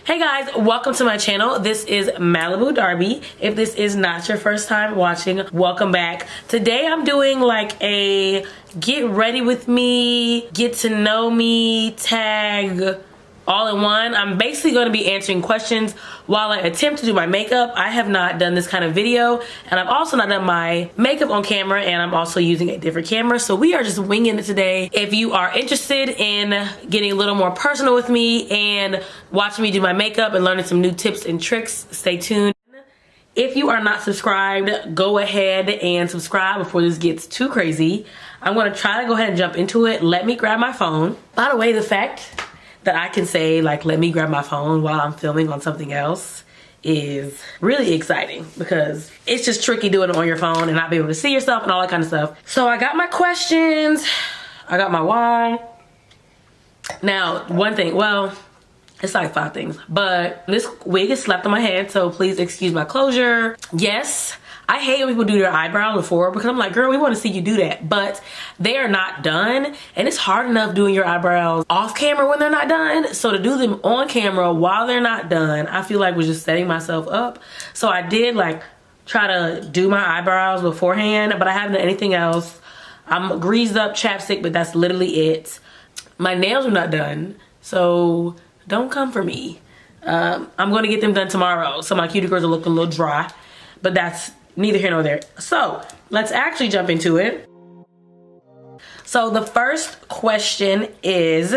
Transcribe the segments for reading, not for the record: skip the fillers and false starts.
Hey guys, welcome to my channel. This is Malibu Darby. If this is not your first time watching, welcome back. Today I'm doing like a get ready with me, get to know me tag all in one. I'm basically going to be answering questions while I attempt to do my makeup. I have not done this kind of video, and I've also not done my makeup on camera, and I'm also using a different camera, so we are just winging it today. If you are interested in getting a little more personal with me and watching me do my makeup and learning some new tips and tricks, stay tuned. If you are not subscribed, go ahead and subscribe before this gets too crazy. I'm going to try to go ahead and jump into it. Let me grab my phone. By the way, the fact that I can say, like, let me grab my phone while I'm filming on something else is really exciting, because it's just tricky doing it on your phone and not be able to see yourself and all that kind of stuff. So I got my questions, I got my wine. Now, one thing, well, it's like 5 things, but this wig is slapped on my head, so please excuse my closure. Yes, I hate when people do their eyebrows before, because I'm like, girl, we want to see you do that, but they are not done, and it's hard enough doing your eyebrows off camera when they're not done, so to do them on camera while they're not done, I feel like was just setting myself up. So I did like try to do my eyebrows beforehand, but I haven't done anything else. I'm greased up, chapstick, but that's literally it. My nails are not done, so don't come for me. I'm going to get them done tomorrow, so my cuticles are looking a little dry, but that's neither here nor there. So let's actually jump into it. So the first question is,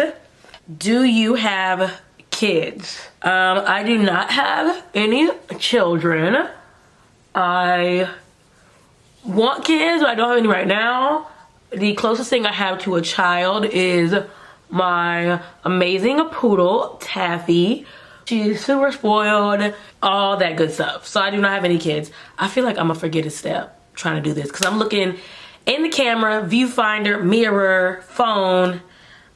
do you have kids? I do not have any children. I want kids, but I don't have any right now. The closest thing I have to a child is my amazing poodle, Taffy. She's super spoiled, all that good stuff. So I do not have any kids. I feel like I'm gonna forget a step trying to do this, because I'm looking in the camera, viewfinder, mirror, phone.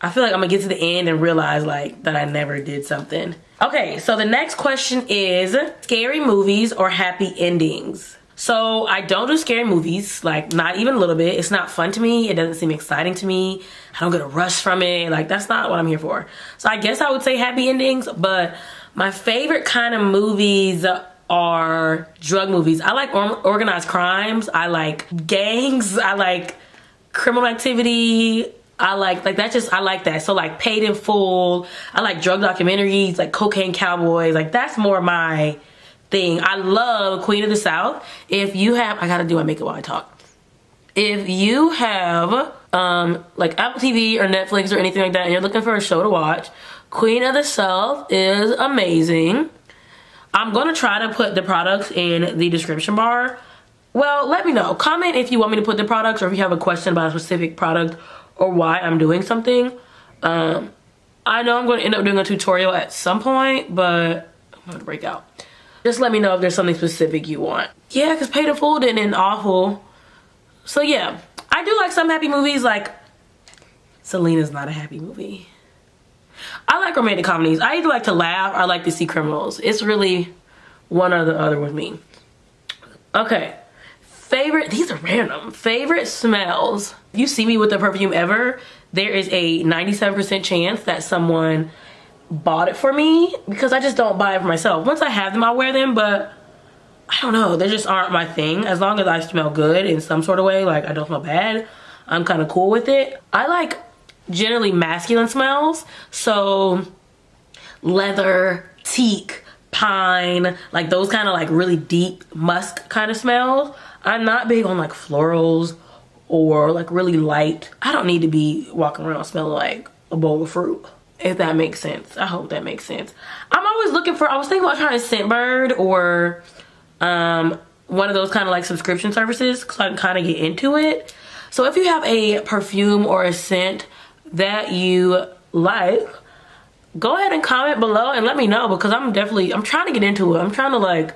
I feel like I'm gonna get to the end and realize like that I never did something. Okay, so the next question is scary movies or happy endings. So I don't do scary movies, like not even a little bit. It's not fun to me. It doesn't seem exciting to me. I don't get a rush from it. Like, that's not what I'm here for. So I guess I would say happy endings, but my favorite kind of movies are drug movies. I like organized crimes. I like gangs. I like criminal activity. I like that, just, I like that. So like Paid in Full. I like drug documentaries, like Cocaine Cowboys. Like, that's more my thing. I love Queen of the South. If you have, I gotta do my makeup while I talk. If you have like Apple TV or Netflix or anything like that, and you're looking for a show to watch, Queen of the South is amazing. I'm gonna try to put the products in the description bar. Well, let me know. Comment if you want me to put the products, or if you have a question about a specific product or why I'm doing something. I know I'm gonna end up doing a tutorial at some point, but I'm gonna break out. Just let me know if there's something specific you want. Yeah, because Paid in Full didn't end awful. So yeah, I do like some happy movies, like Selena's not a happy movie. I like romantic comedies. I either like to laugh or I like to see criminals. It's really one or the other with me. Okay, favorite, these are random. Favorite smells. If you see me with the perfume ever, there is a 97% chance that someone bought it for me, because I just don't buy it for myself. Once I have them, I'll wear them, but I don't know, they just aren't my thing. As long as I smell good in some sort of way, like I don't smell bad, I'm kind of cool with it. I like generally masculine smells, so leather, teak, pine, like those kind of like really deep musk kind of smells. I'm not big on like florals or like really light. I don't need to be walking around smelling like a bowl of fruit, if that makes sense. I hope that makes sense. I'm always looking for, I was thinking about trying Scentbird or one of those kind of like subscription services, because I can kind of get into it. So if you have a perfume or a scent that you like, go ahead and comment below and let me know, because I'm trying to get into it. I'm trying to like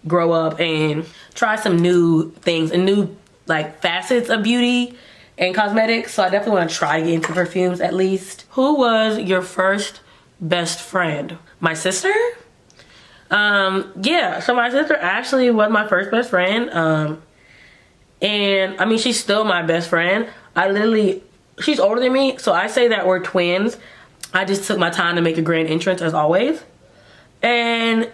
grow up and try some new things and new like facets of beauty and cosmetics. So I definitely want to try to get into perfumes at least. Who was your first best friend? My sister? Yeah, so my sister actually was my first best friend. And I mean, she's still my best friend. She's older than me, so I say that we're twins. I just took my time to make a grand entrance as always. And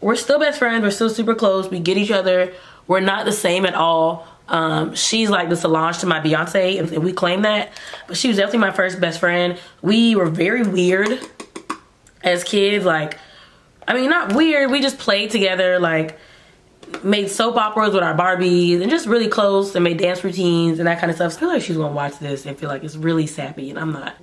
we're still best friends. We're still super close. We get each other. We're not the same at all. She's like the Solange to my Beyonce, and we claim that. But she was definitely my first best friend. We were very weird as kids. Like, I mean, not weird. We just played together, like, made soap operas with our Barbies, and just really close, and made dance routines and that kind of stuff. So I feel like she's gonna watch this and feel like it's really sappy, and I'm not.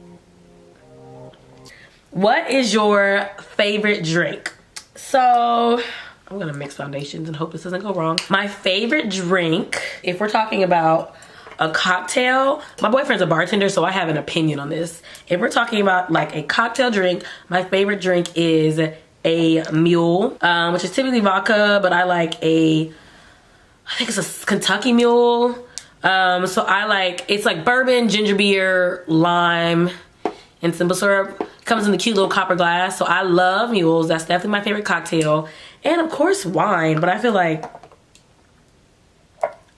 What is your favorite drink? So I'm gonna mix foundations and hope this doesn't go wrong. My favorite drink, if we're talking about a cocktail, my boyfriend's a bartender, so I have an opinion on this. If we're talking about like a cocktail drink, my favorite drink is a mule, which is typically vodka, but I like I think it's a Kentucky mule. So I like, it's like bourbon, ginger beer, lime, and simple syrup. Comes in the cute little copper glass. So I love mules. That's definitely my favorite cocktail. And of course wine, but I feel like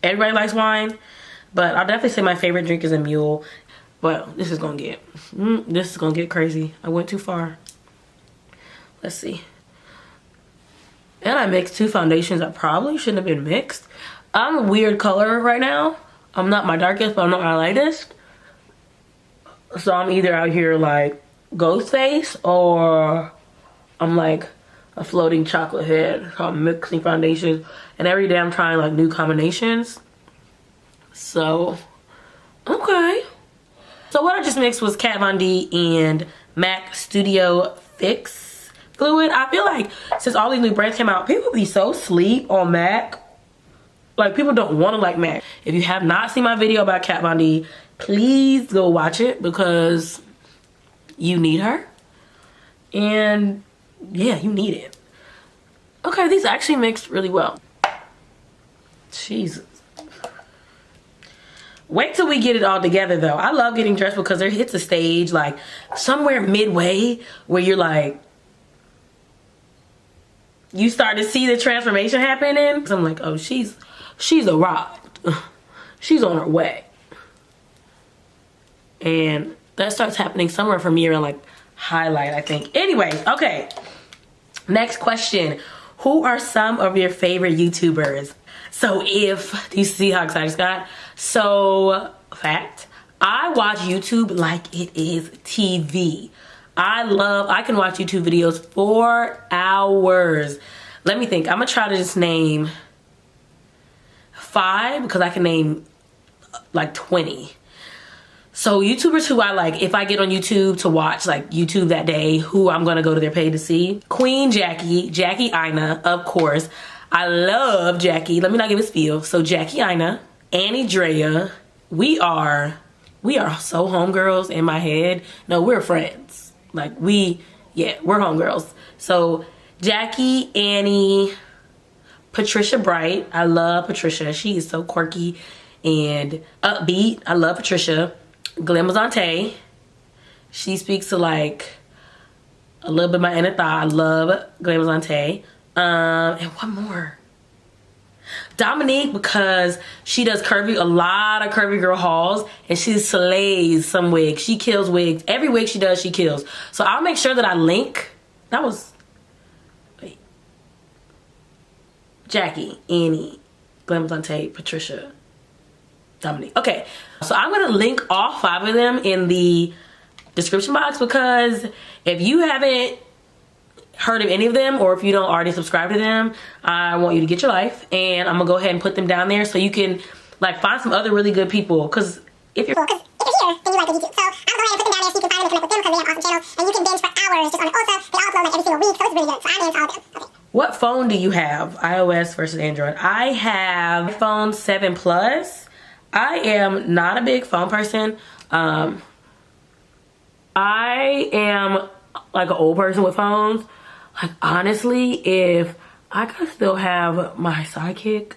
everybody likes wine. But I'll definitely say my favorite drink is a mule. But this is gonna get crazy. I went too far. Let's see. And I mixed two foundations that probably shouldn't have been mixed. I'm a weird color right now. I'm not my darkest, but I'm not my lightest. So I'm either out here like ghost face, or I'm like a floating chocolate head. So I'm mixing foundations, and every day I'm trying like new combinations. So, okay. So what I just mixed was Kat Von D and MAC Studio Fix Fluid. I feel like since all these new brands came out, people be so sleep on MAC. Like, people don't want to like MAC. If you have not seen my video about Kat Von D, please go watch it, because you need her. And yeah, you need it. Okay, these actually mixed really well. Jesus. Wait till we get it all together though. I love getting dressed because there hits a stage like somewhere midway where you're like, you start to see the transformation happening. So I'm like, oh, she's arrived. She's on her way. And that starts happening somewhere from here on like highlight, I think. Anyway, okay. Next question. Who are some of your favorite YouTubers? So do you see how excited I just got? So, fact, I watch YouTube like it is TV. I can watch YouTube videos for hours. Let me think. I'm gonna try to just name 5 because I can name like 20. So YouTubers who I like, if I get on YouTube to watch like YouTube that day, who I'm gonna go to their page to see. Queen Jackie Aina, of course. I love Jackie. Let me not give a spiel. So Jackie Aina, Annie Drea, we are so homegirls in my head. No, we're friends. Like we're homegirls. So Jackie, Annie, Patricia Bright. I love Patricia. She is so quirky and upbeat. I love Patricia. Glamazante. She speaks to like a little bit of my inner thought. I love Glamazante. And one more. Dominique, because she does a lot of curvy girl hauls, and she slays some wigs. She kills wigs. Every wig she does, she kills. So I'll make sure that I link. Jackie, Annie, Glamazante, Patricia, Dominique. Okay, so I'm gonna link all 5 of them in the description box, because if you haven't heard of any of them, or if you don't already subscribe to them, I want you to get your life, and I'm gonna go ahead and put them down there so you can like find some other really good people. Because if you're here, then you like the YouTube. So I'll go ahead and put them down there so you can find them and connect with them, because they have awesome channels, and you can binge for hours just on Ulta. They all upload like every single week, so it's really good. So I'm into all of them. Okay. What phone do you have? iOS versus Android? I have iPhone 7 Plus. I am not a big phone person. I am like an old person with phones. Like, honestly, if I could still have my Sidekick,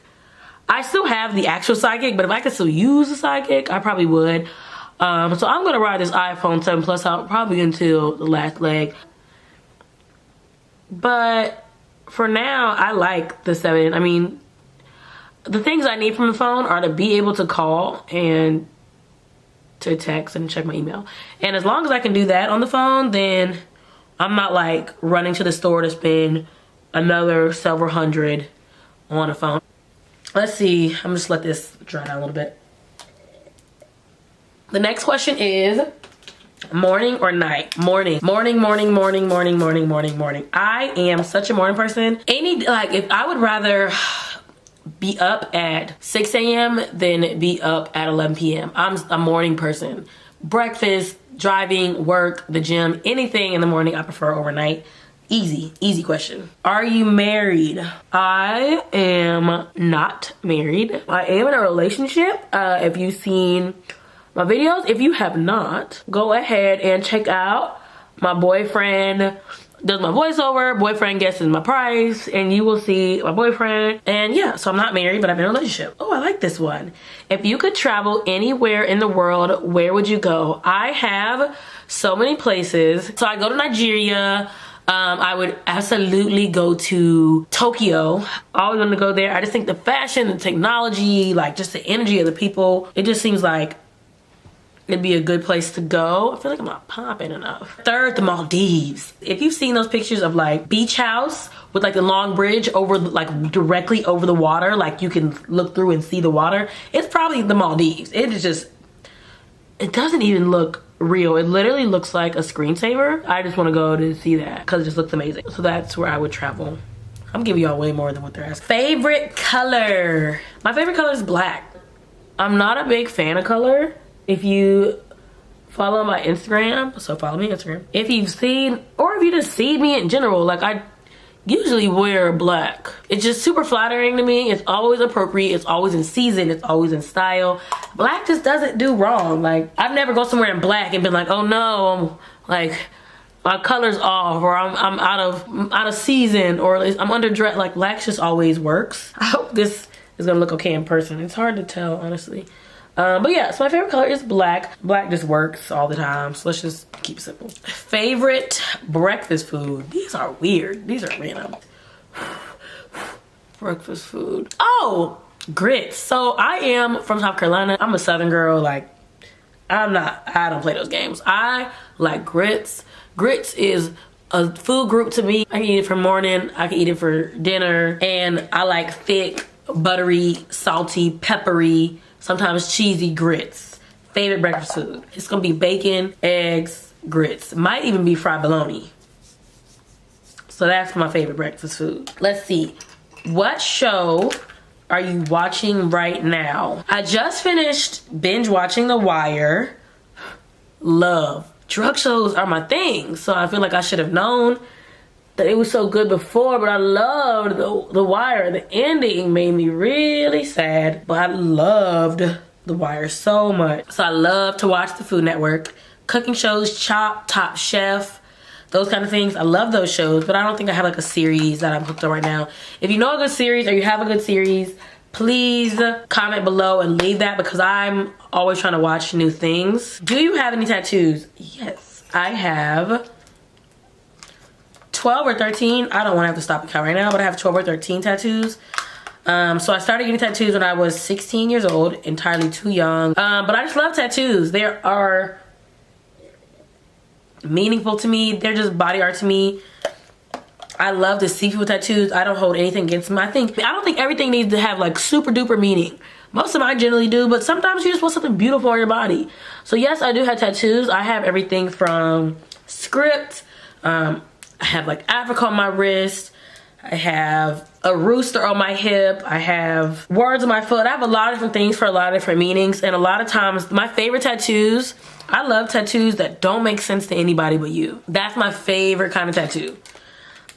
I still have the actual Sidekick, but if I could still use the Sidekick, I probably would. So I'm gonna ride this iPhone 7 Plus out probably until the last leg. But for now, I like the 7. I mean, the things I need from the phone are to be able to call and to text and check my email. And as long as I can do that on the phone, then I'm not like running to the store to spend another several hundred on a phone. Let's see, I'm just let this dry down a little bit. The next question is morning or night? Morning. Morning, morning, morning, morning, morning, morning, morning. I am such a morning person. If I would rather be up at 6 a.m. than be up at 11 p.m. I'm a morning person. Breakfast, driving, work, the gym, anything in the morning I prefer overnight. Easy question. Are you married? I am not married. I am in a relationship. If you've seen my videos, if you have not, go ahead and check out my boyfriend does my voiceover, boyfriend guesses my price, and you will see my boyfriend. And yeah, so I'm not married, but I'm in a relationship. Oh, I like this one. If you could travel anywhere in the world, where would you go? I have so many places. So I go to Nigeria. I would absolutely go to Tokyo. I always want to go there. I just think the fashion, the technology, like just the energy of the people, it just seems like it'd be a good place to go. I feel like I'm not popping enough. Third, the Maldives. If you've seen those pictures of like beach house with like the long bridge over, like directly over the water, like you can look through and see the water, it's probably the Maldives. It is just, it doesn't even look real. It literally looks like a screensaver. I just want to go to see that because it just looks amazing. So that's where I would travel. I'm giving y'all way more than what they're asking. Favorite color. My favorite color is black. I'm not a big fan of color. If you follow my Instagram, so follow me on Instagram. If you've seen, or if you just see me in general, like I usually wear black. It's just super flattering to me. It's always appropriate. It's always in season. It's always in style. Black just doesn't do wrong. Like I've never gone somewhere in black and been like, oh no, I'm like my color's off, or I'm out of season, or I'm underdressed. Like black just always works. I hope this is gonna look okay in person. It's hard to tell, honestly. But yeah, so my favorite color is black. Black just works all the time, so let's just keep it simple. Favorite breakfast food. These are weird. These are random. Breakfast food. Oh, grits. So I am from South Carolina. I'm a Southern girl. Like, I don't play those games. I like grits. Grits is a food group to me. I can eat it for morning. I can eat it for dinner. And I like thick, buttery, salty, peppery, sometimes cheesy grits. Favorite breakfast food. It's gonna be bacon, eggs, grits. Might even be fried bologna. So that's my favorite breakfast food. Let's see. What show are you watching right now? I just finished binge watching The Wire. Love. Drug shows are my thing. So I feel like I should have known that it was so good before, but I loved the Wire. The ending made me really sad, but I loved The Wire so much. So I love to watch the Food Network. Cooking shows, Chop, Top Chef, those kind of things. I love those shows, but I don't think I have like a series that I'm hooked on right now. If you know a good series or you have a good series, please comment below and leave that, because I'm always trying to watch new things. Do you have any tattoos? Yes, I have 12 or 13. I don't want to have to stop the count right now, but I have 12 or 13 tattoos. So I started getting tattoos when I was 16 years old, entirely too young. But I just love tattoos. They are meaningful to me. They're just body art to me. I love to see people with tattoos. I don't hold anything against them. I don't think everything needs to have like super duper meaning. Most of mine generally do, but sometimes you just want something beautiful on your body. So yes, I do have tattoos. I have everything from script. I have like Africa on my wrist. I have a rooster on my hip. I have words on my foot. I have a lot of different things for a lot of different meanings. And a lot of times, my favorite tattoos, I love tattoos that don't make sense to anybody but you. That's my favorite kind of tattoo.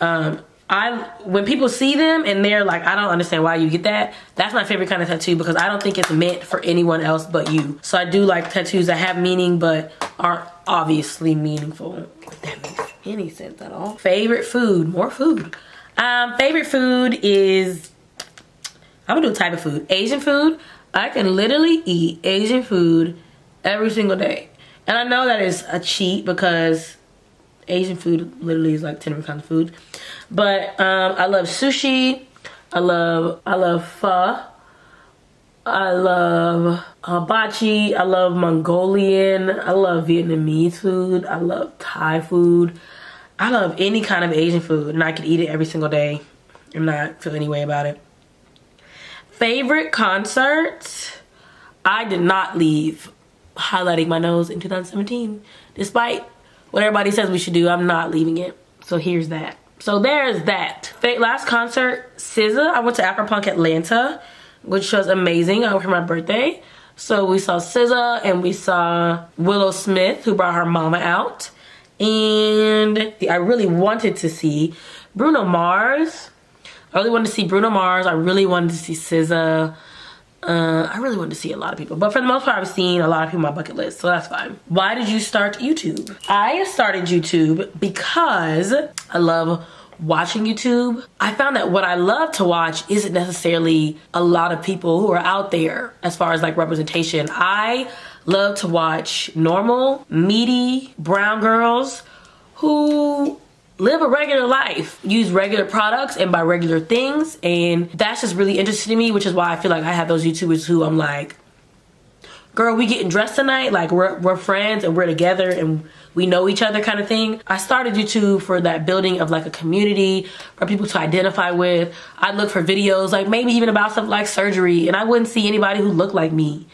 When people see them and they're like, I don't understand why you get that, that's my favorite kind of tattoo, because I don't think it's meant for anyone else but you. So I do like tattoos that have meaning but aren't obviously meaningful, if that makes any sense at all. Favorite food, more food. Favorite food is, I'm gonna do a type of food. Asian food. I can literally eat Asian food every single day. And I know that is a cheat, because Asian food literally is like 10 different kinds of food. But I love sushi. I love pho. I love hibachi. I love Mongolian. I love Vietnamese food. I love Thai food. I love any kind of Asian food and I could eat it every single day and not feel any way about it. Favorite concerts? I did not leave highlighting my nose in 2017. Despite what everybody says we should do, I'm not leaving it. So here's that. So there's that. Last concert, SZA. I went to Afropunk Atlanta, which was amazing. I went for my birthday. So we saw SZA and we saw Willow Smith, who brought her mama out. And I really wanted to see Bruno Mars. I really wanted to see Bruno Mars. I really wanted to see SZA. I really wanted to see a lot of people. But for the most part, I've seen a lot of people on my bucket list. So that's fine. Why did you start YouTube? I started YouTube because I love watching YouTube. I found that what I love to watch isn't necessarily a lot of people who are out there as far as like representation. I love to watch normal, meaty, brown girls who live a regular life, use regular products and buy regular things, and that's just really interesting to me, which is why I feel like I have those YouTubers who I'm like, girl, we getting dressed tonight, like we're friends and we're together and we know each other kind of thing. I started YouTube for that building of like a community for people to identify with. I'd look for videos like maybe even about stuff like surgery, and I wouldn't see anybody who looked like me.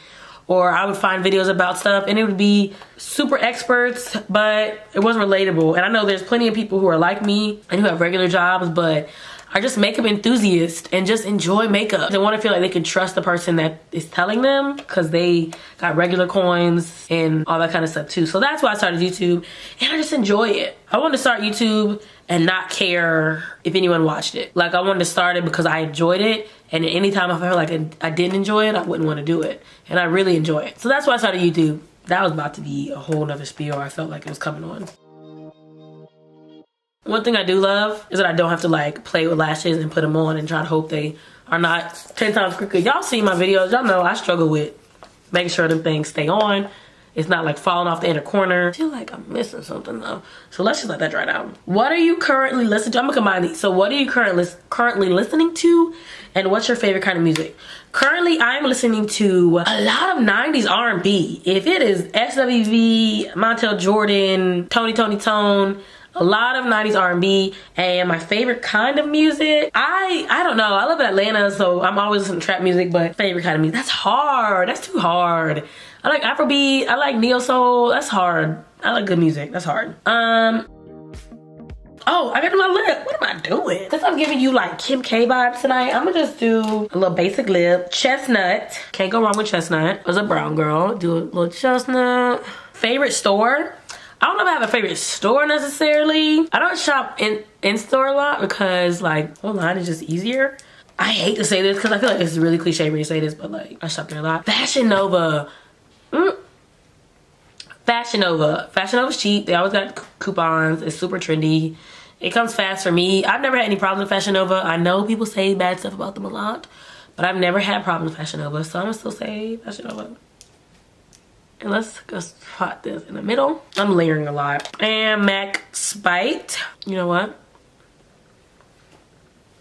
Or I would find videos about stuff and it would be super experts, but it wasn't relatable. And I know there's plenty of people who are like me and who have regular jobs, but are just makeup enthusiasts and just enjoy makeup. They want to feel like they can trust the person that is telling them because they got regular coins and all that kind of stuff too. So that's why I started YouTube, and I just enjoy it. I wanted to start YouTube and not care if anyone watched it. Like, I wanted to start it because I enjoyed it, and anytime I felt like I didn't enjoy it, I wouldn't want to do it. And I really enjoy it. So that's why I started YouTube. That was about to be a whole nother spiel. I felt like it was coming on. One thing I do love is that I don't have to like play with lashes and put them on and try to hope they are not 10 times crooked. Y'all see my videos, y'all know I struggle with making sure them things stay on. It's not like falling off the inner corner. I feel like I'm missing something though. So let's just let that dry down. What are you currently listening to? I'm gonna combine these. So what are you currently listening to? And what's your favorite kind of music? Currently, I'm listening to a lot of 90s R&B. If it is SWV, Montel Jordan, Tony Tone, a lot of 90s R&B. And my favorite kind of music, I don't know. I live in Atlanta, so I'm always listening to trap music, but favorite kind of music, that's hard. That's too hard. I like Afrobeat, I like neo soul, that's hard. I like good music, that's hard. Oh, I got my lip. What am I doing? Since I'm giving you like Kim K vibes tonight, I'm gonna just do a little basic lip. Chestnut. Can't go wrong with chestnut. As a brown girl, do a little chestnut. Favorite store? I don't know if I have a favorite store necessarily. I don't shop in store a lot because like online is just easier. I hate to say this because I feel like it's really cliche when you say this, but like I shop there a lot. Fashion Nova. Fashion Nova. Fashion Nova's cheap. They always got coupons. It's super trendy. It comes fast for me. I've never had any problems with Fashion Nova. I know people say bad stuff about them a lot, but I've never had problems with Fashion Nova, so I'm gonna still say Fashion Nova. And let's just spot this in the middle. I'm layering a lot. And MAC Spite. You know what?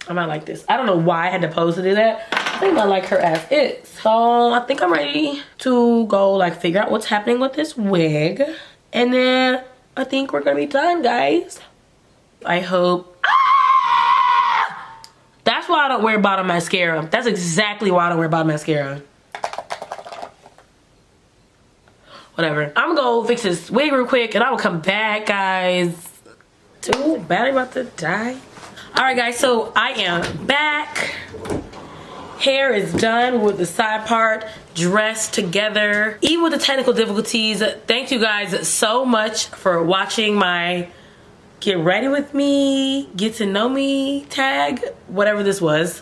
I might like this. I don't know why I had to pose to do that. I think I like her as is. So I think I'm ready to go like figure out what's happening with this wig. And then I think we're gonna be done, guys. I hope. Ah! That's why I don't wear bottom mascara. That's exactly why I don't wear bottom mascara. Whatever. I'm gonna go fix this wig real quick and I will come back, guys. Dude, battery about to die. Alright guys, so I am back. Hair is done with the side part dressed together. Even with the technical difficulties, thank you guys so much for watching my get ready with me, get to know me tag, whatever this was.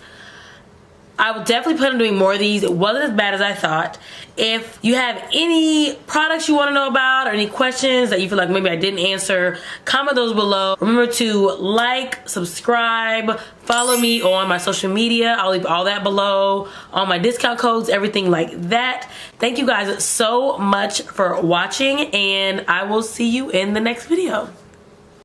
I will definitely plan on doing more of these. It wasn't as bad as I thought. If you have any products you want to know about or any questions that you feel like maybe I didn't answer, comment those below. Remember to like, subscribe, follow me on my social media. I'll leave all that below, all my discount codes, everything like that. Thank you guys so much for watching, and I will see you in the next video.